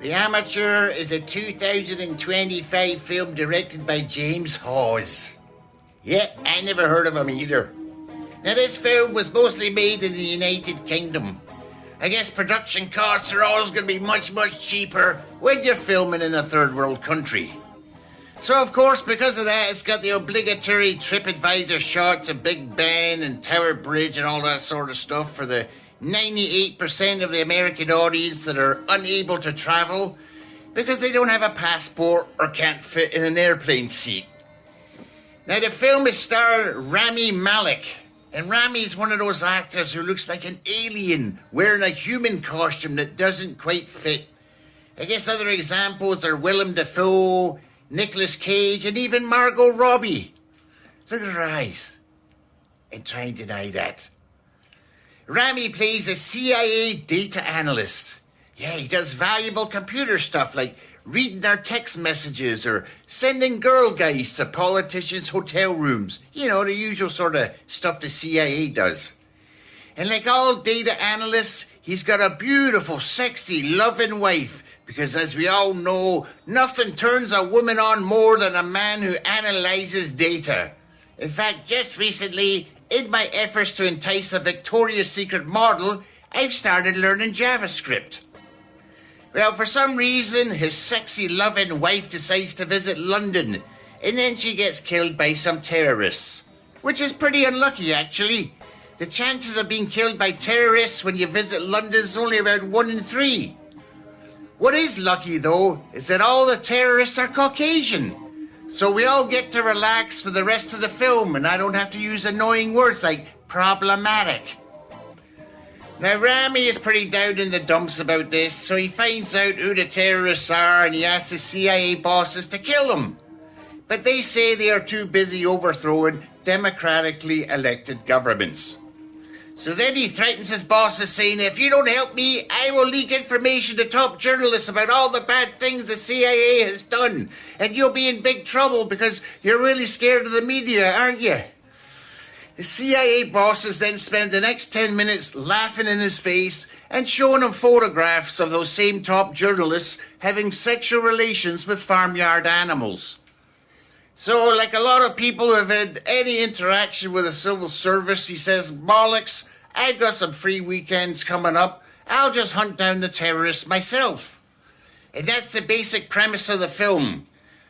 The Amateur is a 2025 film directed by James Hawes. Yeah, I never heard of him either. Now, this film was mostly made in the United Kingdom. I guess production costs are always going to be much, much cheaper when you're filming in a third world country. So, of course, because of that, it's got the obligatory TripAdvisor shots of Big Ben and Tower Bridge and all that sort of stuff for the 98% of the American audience that are unable to travel because they don't have a passport or can't fit in an airplane seat. Now, the film is starring Rami Malek. And Rami is one of those actors who looks like an alien wearing a human costume that doesn't quite fit. I guess other examples are Willem Dafoe, Nicolas Cage, and even Margot Robbie. Look at her eyes. And try and deny that. Rami plays a CIA data analyst. Yeah, he does valuable computer stuff like reading their text messages or sending girl guides to politicians' hotel rooms. You know, the usual sort of stuff the CIA does. And like all data analysts, he's got a beautiful, sexy, loving wife. Because as we all know, nothing turns a woman on more than a man who analyzes data. In fact, just recently, in my efforts to entice a Victoria's Secret model, I've started learning JavaScript. Well, for some reason, his sexy, loving wife decides to visit London, and then she gets killed by some terrorists. Which is pretty unlucky, actually. The chances of being killed by terrorists when you visit London is only about 1 in 3. What is lucky, though, is that all the terrorists are Caucasian. So we all get to relax for the rest of the film, and I don't have to use annoying words like problematic. Now, Rami is pretty down in the dumps about this, so he finds out who the terrorists are and he asks the CIA bosses to kill them. But they say they are too busy overthrowing democratically elected governments. So then he threatens his bosses, saying, if you don't help me, I will leak information to top journalists about all the bad things the CIA has done. And you'll be in big trouble because you're really scared of the media, aren't you? The CIA bosses then spend the next 10 minutes laughing in his face and showing him photographs of those same top journalists having sexual relations with farmyard animals. So, like a lot of people who have had any interaction with the civil service, he says, bollocks, I've got some free weekends coming up. I'll just hunt down the terrorists myself. And that's the basic premise of the film.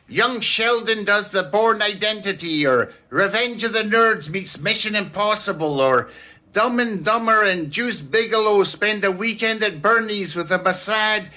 Young Sheldon does The Bourne Identity, or Revenge of the Nerds meets Mission Impossible, or Dumb and Dumber and Juice Bigelow spend a weekend at Bernie's with a Mossad